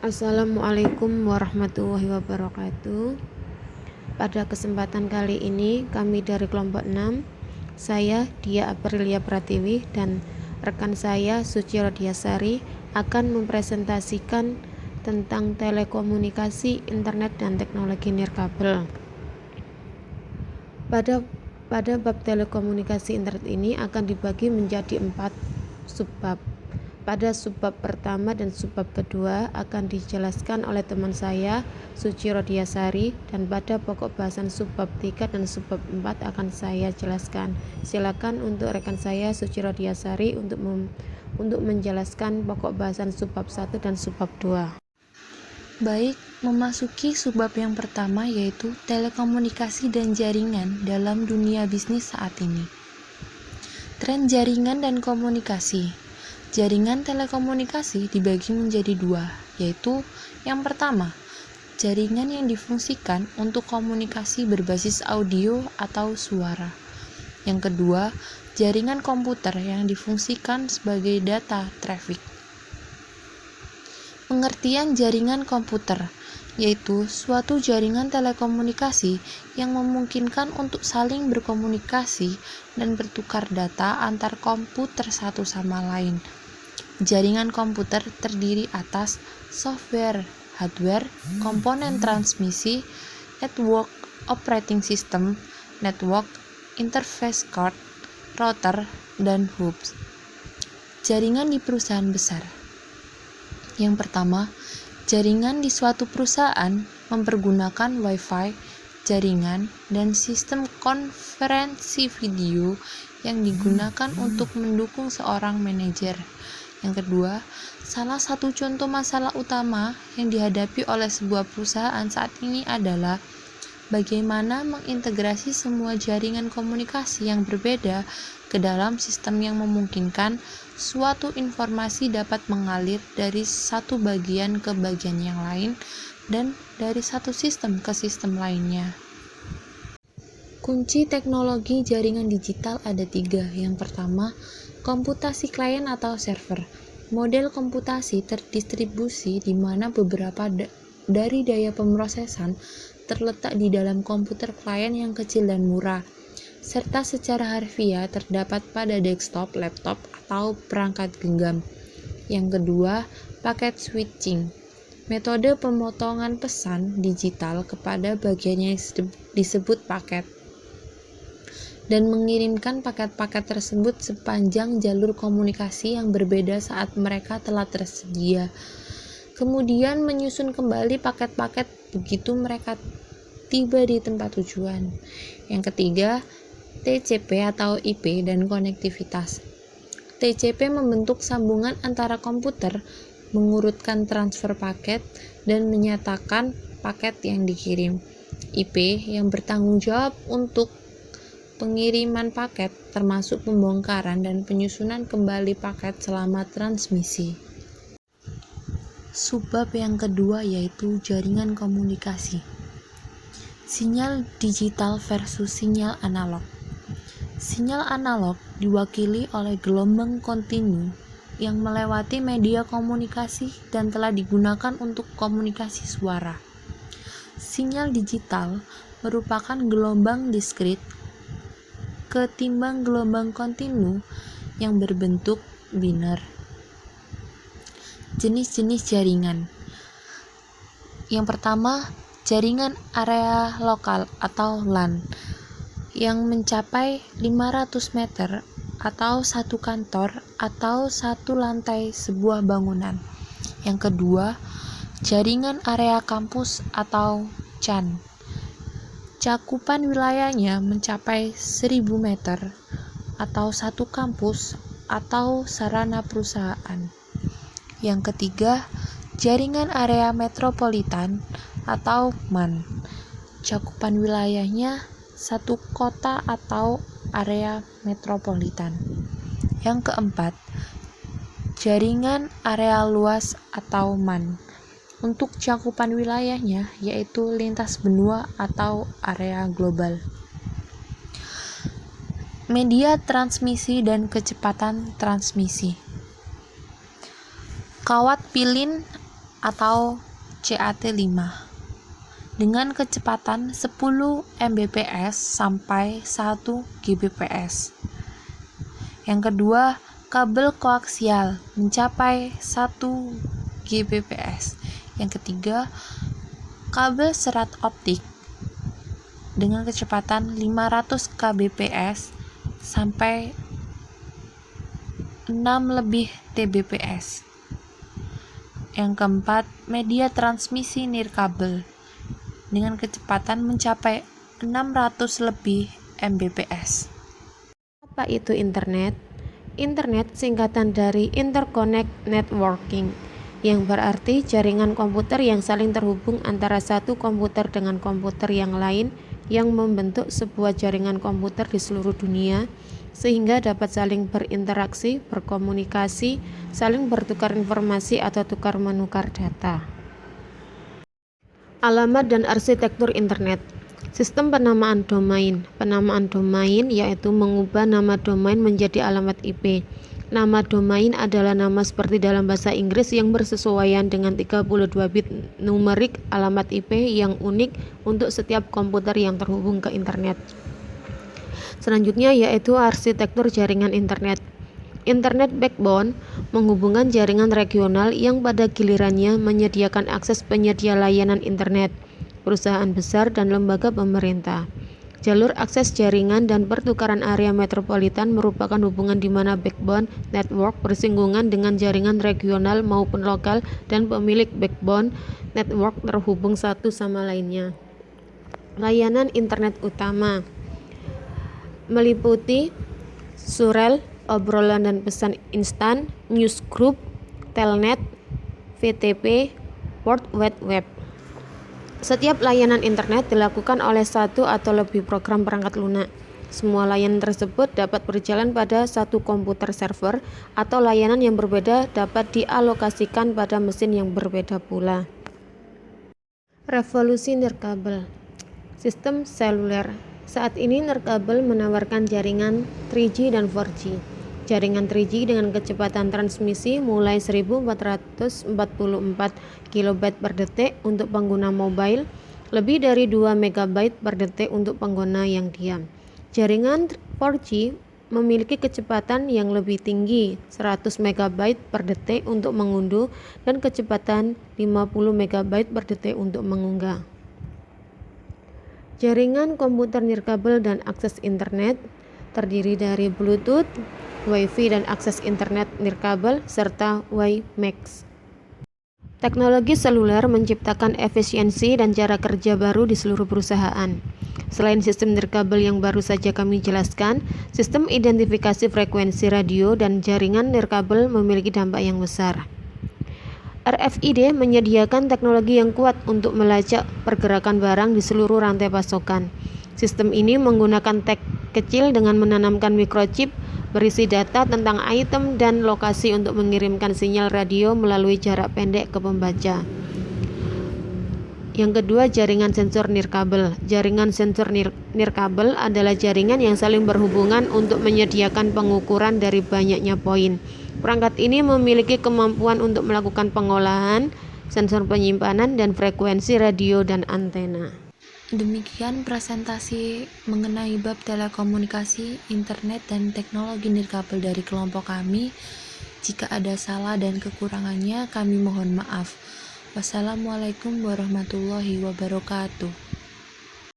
Assalamualaikum warahmatullahi wabarakatuh. Pada kesempatan kali ini kami dari kelompok 6, saya Dia Aprilia Pratiwi dan rekan saya Suci Rodiasari akan mempresentasikan tentang telekomunikasi, internet dan teknologi nirkabel. Pada bab telekomunikasi internet ini akan dibagi menjadi 4 subbab. Pada subbab pertama dan subbab kedua akan dijelaskan oleh teman saya Suci Rodiasari, dan pada pokok bahasan subbab 3 dan subbab 4 akan saya jelaskan. Silakan untuk rekan saya Suci Rodiasari untuk menjelaskan pokok bahasan subbab 1 dan subbab 2. Baik, memasuki subbab yang pertama yaitu telekomunikasi dan jaringan dalam dunia bisnis saat ini. Tren jaringan dan komunikasi. Jaringan telekomunikasi dibagi menjadi dua, yaitu yang pertama, jaringan yang difungsikan untuk komunikasi berbasis audio atau suara. Yang kedua, jaringan komputer yang difungsikan sebagai data traffic. Pengertian jaringan komputer yaitu suatu jaringan telekomunikasi yang memungkinkan untuk saling berkomunikasi dan bertukar data antar komputer satu sama lain. Jaringan komputer terdiri atas software, hardware, komponen transmisi, network operating system, network interface card, router, dan hubs. Jaringan di perusahaan besar. Yang pertama, jaringan di suatu perusahaan mempergunakan Wi-Fi, jaringan, dan sistem konferensi video yang digunakan untuk mendukung seorang manajer. Yang kedua, salah satu contoh masalah utama yang dihadapi oleh sebuah perusahaan saat ini adalah bagaimana mengintegrasi semua jaringan komunikasi yang berbeda ke dalam sistem yang memungkinkan suatu informasi dapat mengalir dari satu bagian ke bagian yang lain dan dari satu sistem ke sistem lainnya. Kunci teknologi jaringan digital ada 3. Yang pertama, komputasi klien atau server. Model komputasi terdistribusi di mana beberapa dari daya pemrosesan terletak di dalam komputer klien yang kecil dan murah, serta secara harfiah terdapat pada desktop, laptop, atau perangkat genggam. Yang kedua, paket switching. Metode pemotongan pesan digital kepada bagian yang disebut paket dan mengirimkan paket-paket tersebut sepanjang jalur komunikasi yang berbeda saat mereka telah tersedia. Kemudian menyusun kembali paket-paket begitu mereka tiba di tempat tujuan. Yang ketiga, TCP atau IP dan konektivitas. TCP membentuk sambungan antara komputer, mengurutkan transfer paket, dan menyatakan paket yang dikirim. IP yang bertanggung jawab untuk pengiriman paket, termasuk pembongkaran dan penyusunan kembali paket selama transmisi. Subbab yang kedua yaitu jaringan komunikasi. Sinyal digital versus sinyal analog. Sinyal analog diwakili oleh gelombang kontinu yang melewati media komunikasi dan telah digunakan untuk komunikasi suara. Sinyal digital merupakan gelombang diskrit ketimbang gelombang kontinu yang berbentuk biner. Jenis-jenis jaringan. Yang pertama, jaringan area lokal atau LAN yang mencapai 500 meter atau satu kantor atau satu lantai sebuah bangunan. Yang kedua, jaringan area kampus atau CAN. Cakupan wilayahnya mencapai 1000 meter atau satu kampus atau sarana perusahaan. Yang ketiga, jaringan area metropolitan atau MAN. Cakupan wilayahnya satu kota atau area metropolitan. Yang keempat, jaringan area luas atau MAN. Untuk cakupan wilayahnya yaitu lintas benua atau area global. Media transmisi dan kecepatan transmisi. Kawat pilin atau CAT5 dengan kecepatan 10 Mbps sampai 1 Gbps. Yang kedua, kabel koaksial mencapai 1 Gbps. Yang ketiga, kabel serat optik dengan kecepatan 500 kbps sampai 6 lebih Tbps. Yang keempat, media transmisi nirkabel dengan kecepatan mencapai 600 lebih Mbps. Apa itu internet? Internet singkatan dari Interconnect Networking, yang berarti jaringan komputer yang saling terhubung antara satu komputer dengan komputer yang lain yang membentuk sebuah jaringan komputer di seluruh dunia, sehingga dapat saling berinteraksi, berkomunikasi, saling bertukar informasi atau tukar-menukar data. Alamat dan arsitektur internet. Sistem penamaan domain. Penamaan domain yaitu mengubah nama domain menjadi alamat IP. Nama domain adalah nama seperti dalam bahasa Inggris yang bersesuaian dengan 32 bit numerik alamat IP yang unik untuk setiap komputer yang terhubung ke internet. Selanjutnya yaitu arsitektur jaringan internet. Internet backbone menghubungkan jaringan regional yang pada gilirannya menyediakan akses penyedia layanan internet, perusahaan besar dan lembaga pemerintah. Jalur akses jaringan dan pertukaran area metropolitan merupakan hubungan di mana backbone network bersinggungan dengan jaringan regional maupun lokal dan pemilik backbone network terhubung satu sama lainnya. Layanan internet utama meliputi surel, obrolan dan pesan instan, newsgroup, telnet, VTP, World Wide Web. Setiap layanan internet dilakukan oleh satu atau lebih program perangkat lunak. Semua layanan tersebut dapat berjalan pada satu komputer server atau layanan yang berbeda dapat dialokasikan pada mesin yang berbeda pula. Revolusi nirkabel. Sistem seluler. Saat ini nirkabel menawarkan jaringan 3G dan 4G. Jaringan 3G dengan kecepatan transmisi mulai 1444 KB per detik untuk pengguna mobile, lebih dari 2 MB per detik untuk pengguna yang diam. Jaringan 4G memiliki kecepatan yang lebih tinggi, 100 MB per detik untuk mengunduh dan kecepatan 50 MB per detik untuk mengunggah. Jaringan komputer nirkabel dan akses internet terdiri dari Bluetooth, Wi-Fi dan akses internet nirkabel, serta WiMAX. Teknologi seluler menciptakan efisiensi dan cara kerja baru di seluruh perusahaan. Selain sistem nirkabel yang baru saja kami jelaskan, sistem identifikasi frekuensi radio dan jaringan nirkabel memiliki dampak yang besar. RFID menyediakan teknologi yang kuat untuk melacak pergerakan barang di seluruh rantai pasokan. Sistem ini menggunakan tag kecil dengan menanamkan microchip berisi data tentang item dan lokasi untuk mengirimkan sinyal radio melalui jarak pendek ke pembaca. Yang kedua, jaringan sensor nirkabel. Jaringan sensor nirkabel adalah jaringan yang saling berhubungan untuk menyediakan pengukuran dari banyaknya poin. Perangkat ini memiliki kemampuan untuk melakukan pengolahan, sensor penyimpanan, dan frekuensi radio dan antena. Demikian presentasi mengenai bab telekomunikasi, internet, dan teknologi nirkabel dari kelompok kami. Jika ada salah dan kekurangannya, kami mohon maaf. Wassalamualaikum warahmatullahi wabarakatuh.